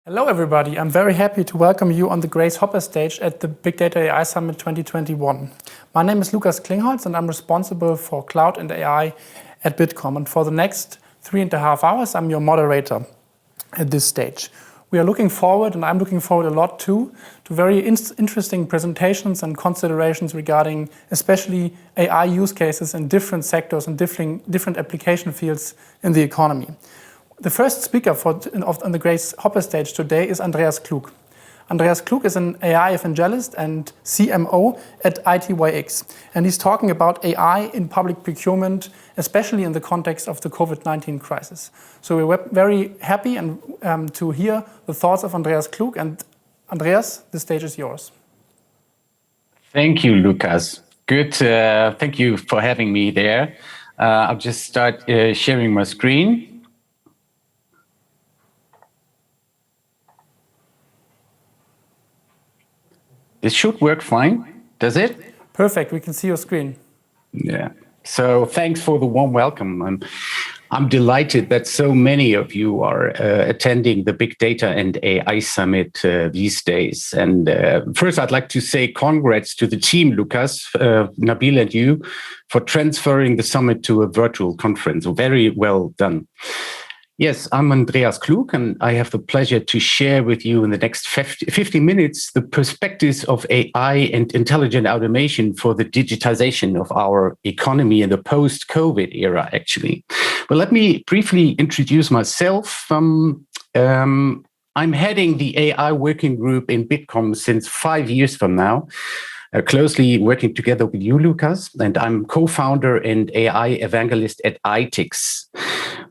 Hello everybody, I'm very happy to welcome you on the Grace Hopper stage at the Big-Data.AI Summit 2021. My name is Andreas Klug and I'm responsible for cloud and AI at Bitkom. And for the next 3.5 hours, I'm your moderator at this stage. We are looking forward, and I'm looking forward a lot too, to very interesting presentations and considerations regarding especially AI use cases in different sectors and different application fields in the economy. The first speaker on the Grace Hopper stage today is Andreas Klug. Andreas Klug is an AI evangelist and CMO at ITyX, and he's talking about AI in public procurement, especially in the context of the COVID-19 crisis. So we're very happy to hear the thoughts of Andreas Klug. And Andreas, the stage is yours. Thank you, Lucas. Good. Thank you for having me there. I'll just start sharing my screen. This should work fine, does it? Perfect, we can see your screen. Yeah, so thanks for the warm welcome. I'm delighted that so many of you are attending the Big-Data.AI Summit these days. And first, I'd like to say congrats to the team, Lucas, Nabil and you, for transferring the summit to a virtual conference. Very well done. Yes, I'm Andreas Klug, and I have the pleasure to share with you in the next 50 minutes the perspectives of AI and intelligent automation for the digitization of our economy in the post-COVID era, actually. But let me briefly introduce myself. I'm heading the AI working group in Bitkom since 5 years from now, closely working together with you, Lucas, and I'm co-founder and AI Evangelist at ITyX.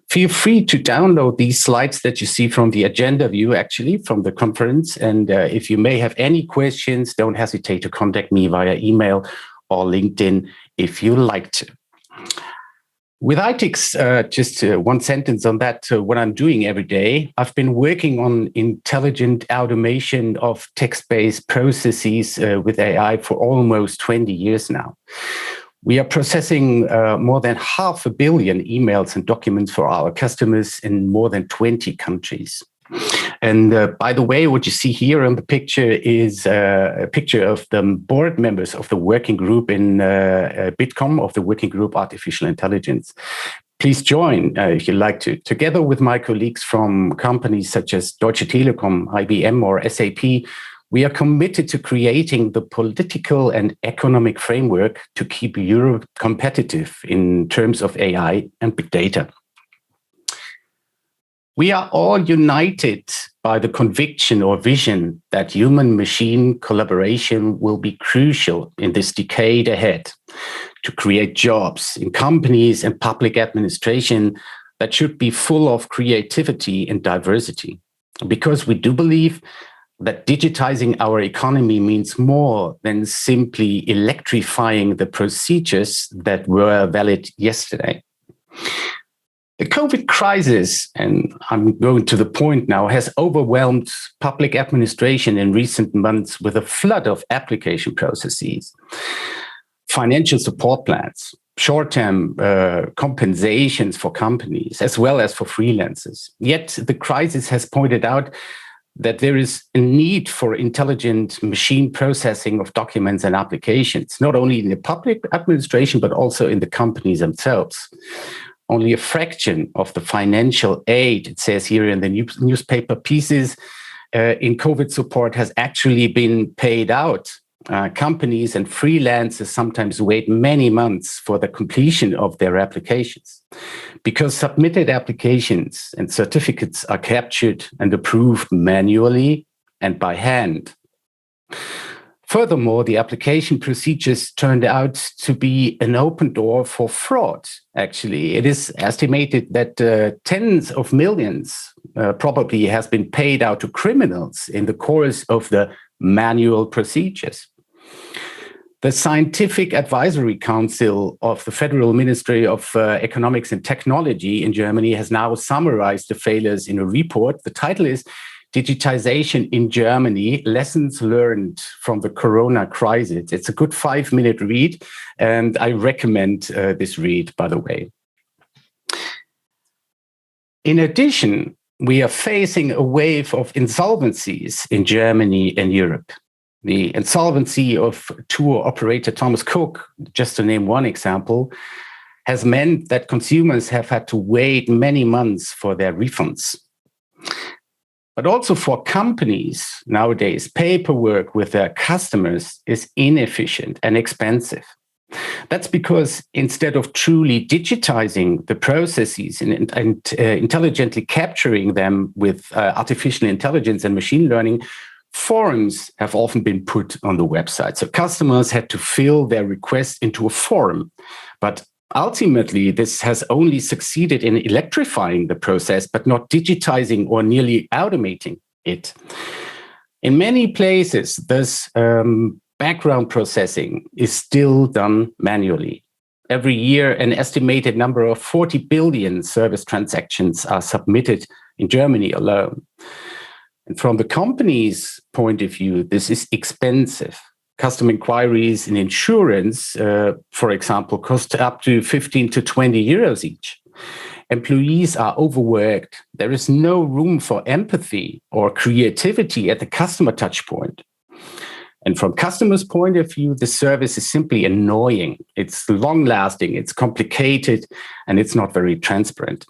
Feel free to download these slides that you see from the agenda view, actually, from the conference. And if you may have any questions, don't hesitate to contact me via email or LinkedIn if you like to. With ITyX, just one sentence on that, what I'm doing every day. I've been working on intelligent automation of text-based processes with AI for almost 20 years now. We are processing more than 500 million emails and documents for our customers in more than 20 countries. And by the way, what you see here on the picture is a picture of the board members of the working group in Bitkom, of the working group Artificial Intelligence. Please join if you'd like to. Together with my colleagues from companies such as Deutsche Telekom, IBM, or SAP, we are committed to creating the political and economic framework to keep Europe competitive in terms of AI and big data. We are all united by the conviction or vision that human-machine collaboration will be crucial in this decade ahead to create jobs in companies and public administration that should be full of creativity and diversity. Because we do believe that digitizing our economy means more than simply electrifying the procedures that were valid yesterday. The COVID crisis, and I'm going to the point now, has overwhelmed public administration in recent months with a flood of application processes, financial support plans, short-term compensations for companies, as well as for freelancers. Yet the crisis has pointed out that there is a need for intelligent machine processing of documents and applications, not only in the public administration, but also in the companies themselves. Only a fraction of the financial aid, it says here in the newspaper pieces, in COVID support has actually been paid out. Companies and freelancers sometimes wait many months for the completion of their applications because submitted applications and certificates are captured and approved manually and by hand. Furthermore, the application procedures turned out to be an open door for fraud. Actually, it is estimated that tens of millions probably has been paid out to criminals in the course of the manual procedures. The Scientific Advisory Council of the Federal Ministry of Economics and Technology in Germany has now summarized the failures in a report. The title is Digitization in Germany, Lessons Learned from the Corona Crisis. It's a good 5-minute read, and I recommend this read, by the way. In addition, we are facing a wave of insolvencies in Germany and Europe. The insolvency of tour operator Thomas Cook, just to name one example, has meant that consumers have had to wait many months for their refunds. But also for companies nowadays, paperwork with their customers is inefficient and expensive. That's because instead of truly digitizing the processes and intelligently capturing them with artificial intelligence and machine learning, forms have often been put on the website. So customers had to fill their request into a form. But ultimately, this has only succeeded in electrifying the process, but not digitizing or nearly automating it. In many places, this background processing is still done manually. Every year, an estimated number of 40 billion service transactions are submitted in Germany alone. And from the company's point of view, this is expensive. Custom inquiries in insurance, for example, cost up to 15 to 20 euros each. Employees are overworked. There is no room for empathy or creativity at the customer touchpoint. And from customers' point of view, the service is simply annoying. It's long-lasting, it's complicated, and it's not very transparent.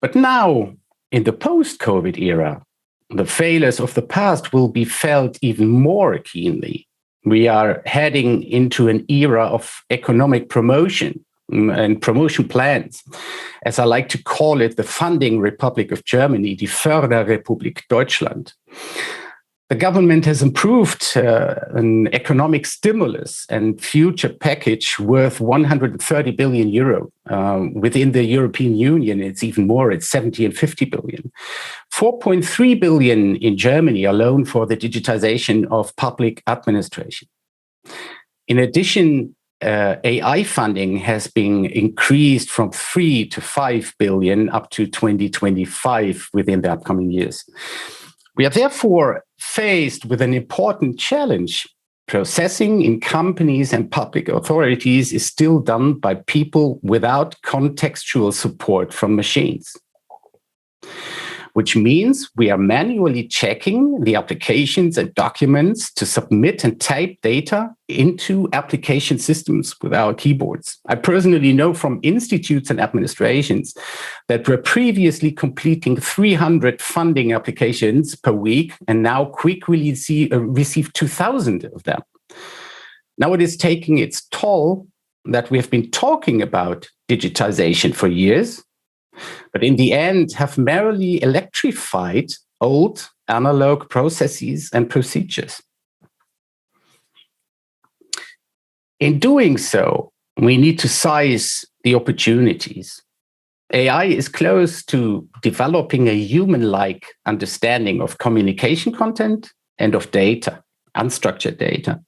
But now, in the post-COVID era, the failures of the past will be felt even more keenly. We are heading into an era of economic promotion and promotion plans. As I like to call it, the funding Republic of Germany, die Förderrepublik Deutschland. The government has approved an economic stimulus and future package worth 130 billion euro. Within the European Union, it's even more, it's 70 and 50 billion. 4.3 billion in Germany alone for the digitization of public administration. In addition, AI funding has been increased from 3 to 5 billion up to 2025 within the upcoming years. We are therefore faced with an important challenge. Processing in companies and public authorities is still done by people without contextual support from machines, which means we are manually checking the applications and documents to submit and type data into application systems with our keyboards. I personally know from institutes and administrations that were previously completing 300 funding applications per week and now quickly receive 2,000 of them. Now it is taking its toll that we have been talking about digitization for years, but in the end have merely electrified old analog processes and procedures. In doing so, we need to size the opportunities. AI is close to developing a human-like understanding of communication content and of data, unstructured data.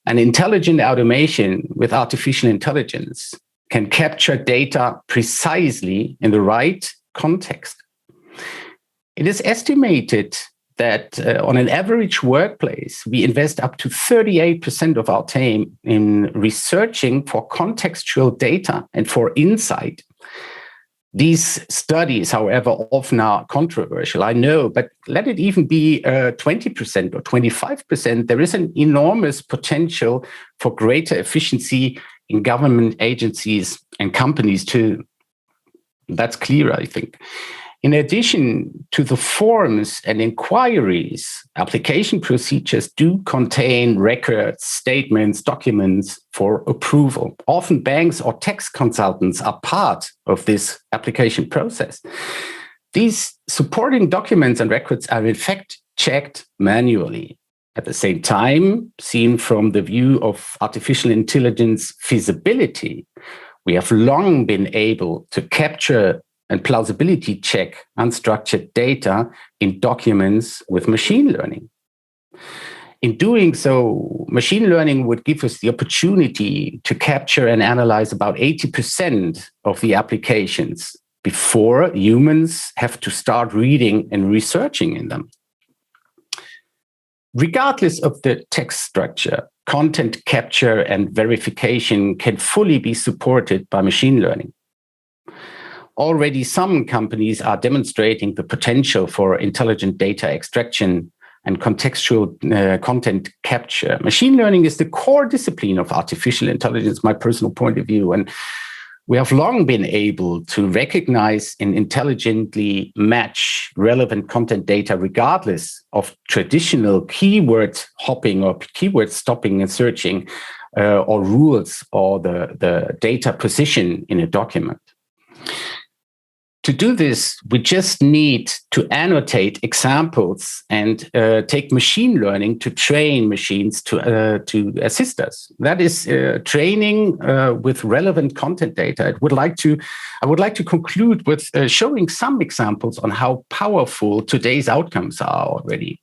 An intelligent automation with artificial intelligence can capture data precisely in the right context. It is estimated that on an average workplace, we invest up to 38% of our time in researching for contextual data and for insight. These studies, however, often are controversial, I know, but let it even be 20% or 25%, there is an enormous potential for greater efficiency in government agencies and companies too. That's clear, I think. In addition to the forms and inquiries, application procedures do contain records, statements, documents for approval. Often banks or tax consultants are part of this application process. These supporting documents and records are in fact checked manually. At the same time, seen from the view of artificial intelligence feasibility, we have long been able to capture and plausibility check unstructured data in documents with machine learning. In doing so, machine learning would give us the opportunity to capture and analyze about 80% of the applications before humans have to start reading and researching in them. Regardless of the text structure, content capture and verification can fully be supported by machine learning. already some companies are demonstrating the potential for intelligent data extraction and contextual content capture. Machine learning is the core discipline of artificial intelligence, my personal point of view. And we have long been able to recognize and intelligently match relevant content data regardless of traditional keyword hopping or keyword stopping and searching or rules or the data position in a document. To do this, we just need to annotate examples and take machine learning to train machines to assist us. That is training with relevant content data. I would like to conclude with showing some examples on how powerful today's outcomes are already.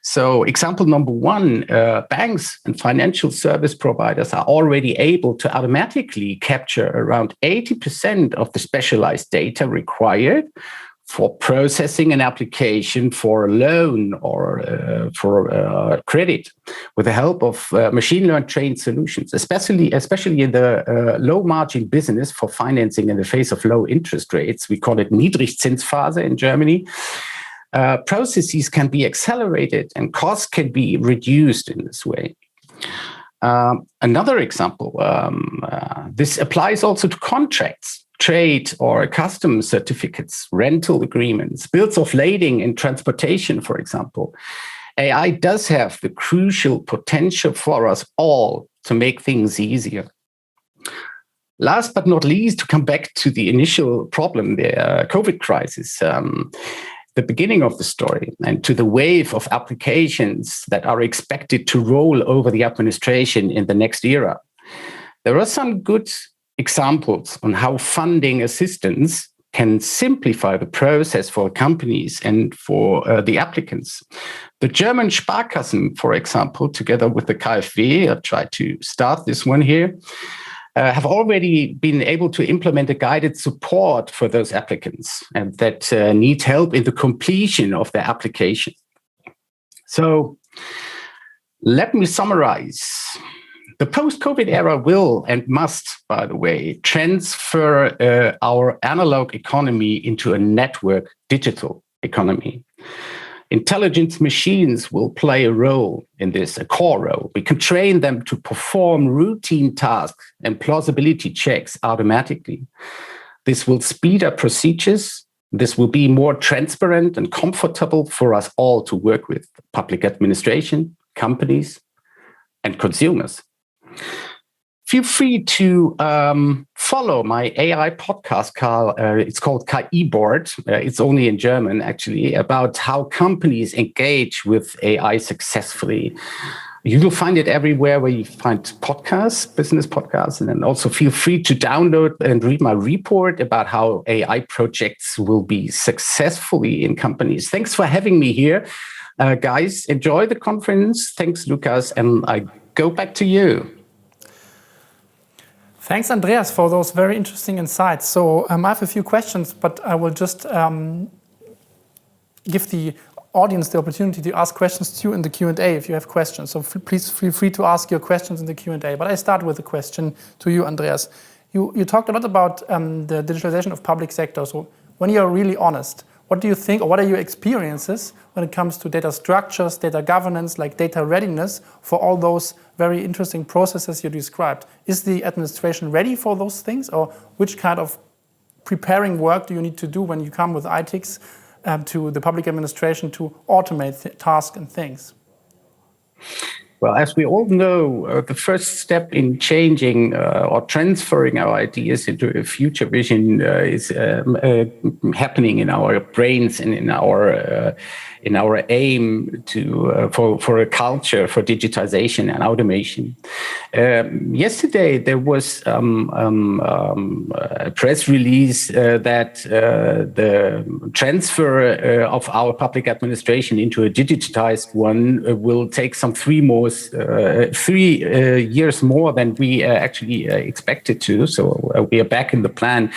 So example number one, banks and financial service providers are already able to automatically capture around 80% of the specialized data required for processing an application for a loan or for credit with the help of machine learned trained solutions, especially in the low margin business for financing in the face of low interest rates. We call it Niedrigzinsphase in Germany. Processes can be accelerated and costs can be reduced in this way. Another example, this applies also to contracts, trade or customs certificates, rental agreements, bills of lading and transportation, for example. AI does have the crucial potential for us all to make things easier. Last but not least, to come back to the initial problem, the COVID crisis, the beginning of the story, and to the wave of applications that are expected to roll over the administration in the next era. There are some good examples on how funding assistance can simplify the process for companies and for the applicants. The German Sparkassen, for example, together with the KfW, I'll try to start this one here, have already been able to implement a guided support for those applicants and that need help in the completion of their application. So let me summarize. The post-COVID era will and must, by the way, transfer our analog economy into a network digital economy. Intelligent machines will play a role in this, a core role. We can train them to perform routine tasks and plausibility checks automatically. This will speed up procedures. This will be more transparent and comfortable for us all to work with, public administration, companies, and consumers. Feel free to follow my AI podcast, Carl. It's called KI Board. It's only in German, actually, about how companies engage with AI successfully. You will find it everywhere where you find podcasts, business podcasts, and then also feel free to download and read my report about how AI projects will be successfully in companies. Thanks for having me here. Guys, enjoy the conference. Thanks, Lucas, and I go back to you. Thanks, Andreas, for those very interesting insights. So I have a few questions, but I will just give the audience the opportunity to ask questions to you in the Q&A if you have questions. So please feel free to ask your questions in the Q&A. But I start with a question to you, Andreas. You talked a lot about the digitalization of public sector. So when you're really honest, what do you think, or what are your experiences when it comes to data structures, data governance, like data readiness for all those very interesting processes you described? Is the administration ready for those things, or which kind of preparing work do you need to do when you come with ITyX to the public administration to automate tasks and things? Well, as we all know, the first step in changing or transferring our ideas into a future vision is happening in our brains and in our aim to for a culture for digitization and automation. Yesterday, there was a press release that the transfer of our public administration into a digitized one will take some 3 more was 3 years more than we actually expected to. So we are back in the plan.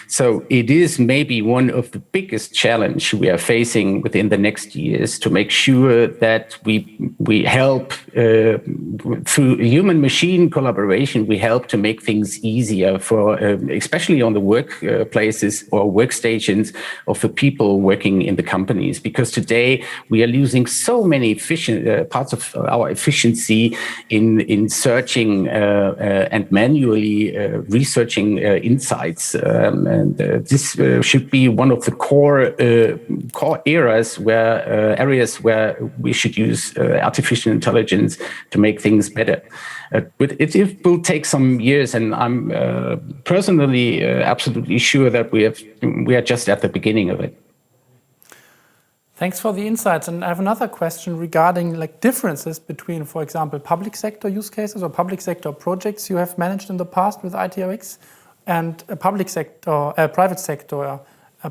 So it is maybe one of the biggest challenge we are facing within the next years to make sure that we help through human-machine collaboration. We help to make things easier for, especially on the workplaces or workstations of the people working in the companies. Because today we are losing so many parts of our efficiency in searching and manually researching insights. And this should be one of the core areas where we should use artificial intelligence to make things better. But it will take some years, and I'm personally absolutely sure that we are just at the beginning of it. Thanks for the insights. And I have another question regarding differences between, for example, public sector use cases or public sector projects you have managed in the past with ITyX and private sector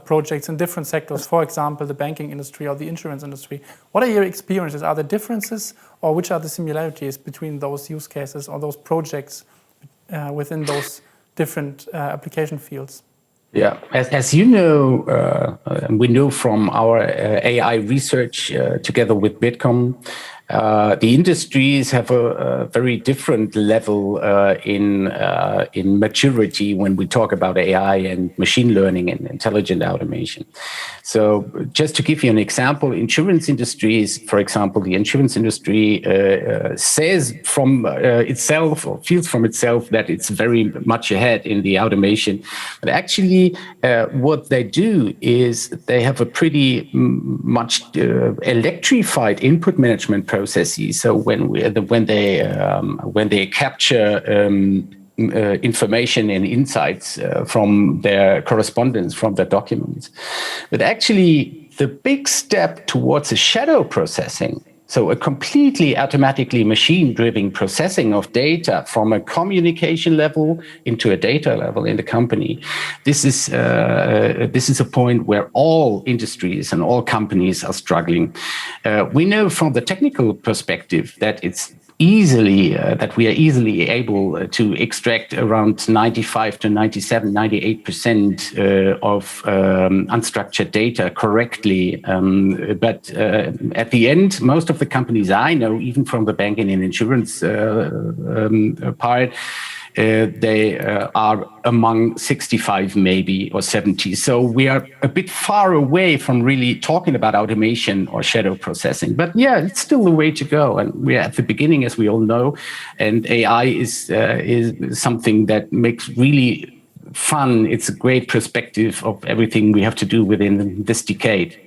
projects in different sectors, for example, the banking industry or the insurance industry. What are your experiences? Are there differences, or which are the similarities between those use cases or those projects within those different application fields? Yeah, as you know, we know from our AI research together with Bitkom, the industries have a very different level in maturity when we talk about AI and machine learning and intelligent automation. So just to give you an example, insurance industries, for example, the insurance industry says from itself or feels from itself that it's very much ahead in the automation. But actually, what they do is they have a pretty much electrified input management processes. So when they capture information and insights from their correspondence, from their documents, but actually the big step towards a shadow processing. So a completely automatically machine-driven processing of data from a communication level into a data level in the company. This is a point where all industries and all companies are struggling. We know from the technical perspective that it's that we are easily able to extract around 95 to 97, 98% of unstructured data correctly. But at the end, most of the companies I know, even from the banking and insurance part, they are among 65 maybe or 70. So we are a bit far away from really talking about automation or shadow processing. But yeah, it's still a way to go. And we're at the beginning, as we all know. And AI is something that makes really fun. It's a great perspective of everything we have to do within this decade.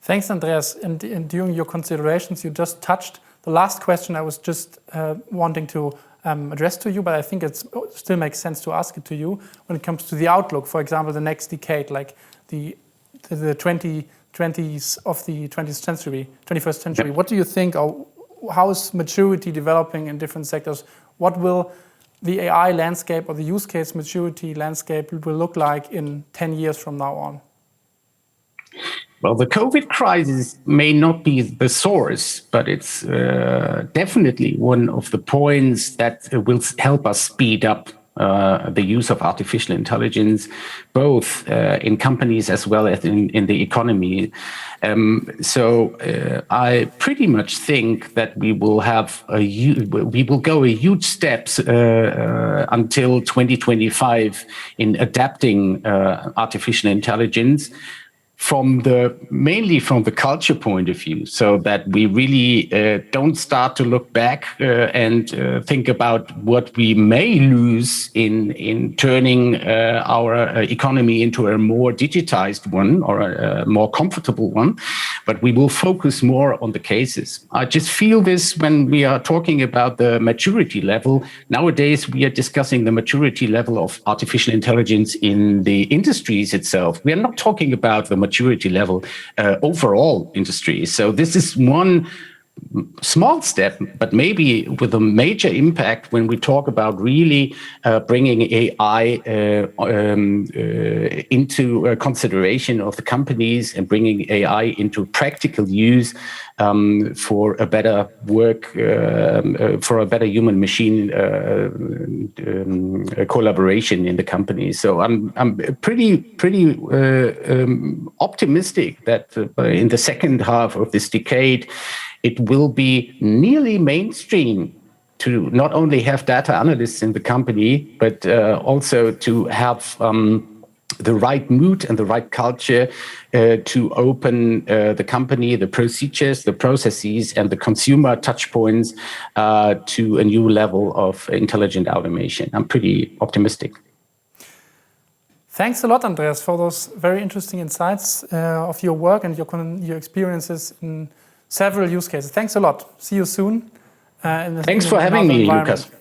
Thanks, Andreas. And during your considerations, you just touched the last question I was just wanting to address to you, but I think it still makes sense to ask it to you when it comes to the outlook. For example, the next decade, like the 2020s of the 21st century. What do you think? How is maturity developing in different sectors? What will the AI landscape or the use case maturity landscape will look like in 10 years from now on? Well, the COVID crisis may not be the source, but it's definitely one of the points that will help us speed up the use of artificial intelligence, both in companies as well as in the economy. So I pretty much think that we will go a huge steps until 2025 in adapting artificial intelligence. Mainly from the culture point of view, so that we really don't start to look back and think about what we may lose in turning our economy into a more digitized one or a more comfortable one, but we will focus more on the cases. I just feel this when we are talking about the maturity level. Nowadays, we are discussing the maturity level of artificial intelligence in the industries itself. We are not talking about the maturity level overall industry. So this is one small step, but maybe with a major impact when we talk about really bringing AI into consideration of the companies and bringing AI into practical use for a better work, for a better human-machine collaboration in the company. So I'm pretty optimistic that in the second half of this decade, it will be nearly mainstream to not only have data analysts in the company, but also to have the right mood and the right culture to open the company, the procedures, the processes, and the consumer touch points to a new level of intelligent automation. I'm pretty optimistic. Thanks a lot, Andreas, for those very interesting insights of your work and your experiences in several use cases. Thanks a lot. See you soon. Thanks for having me, Lucas.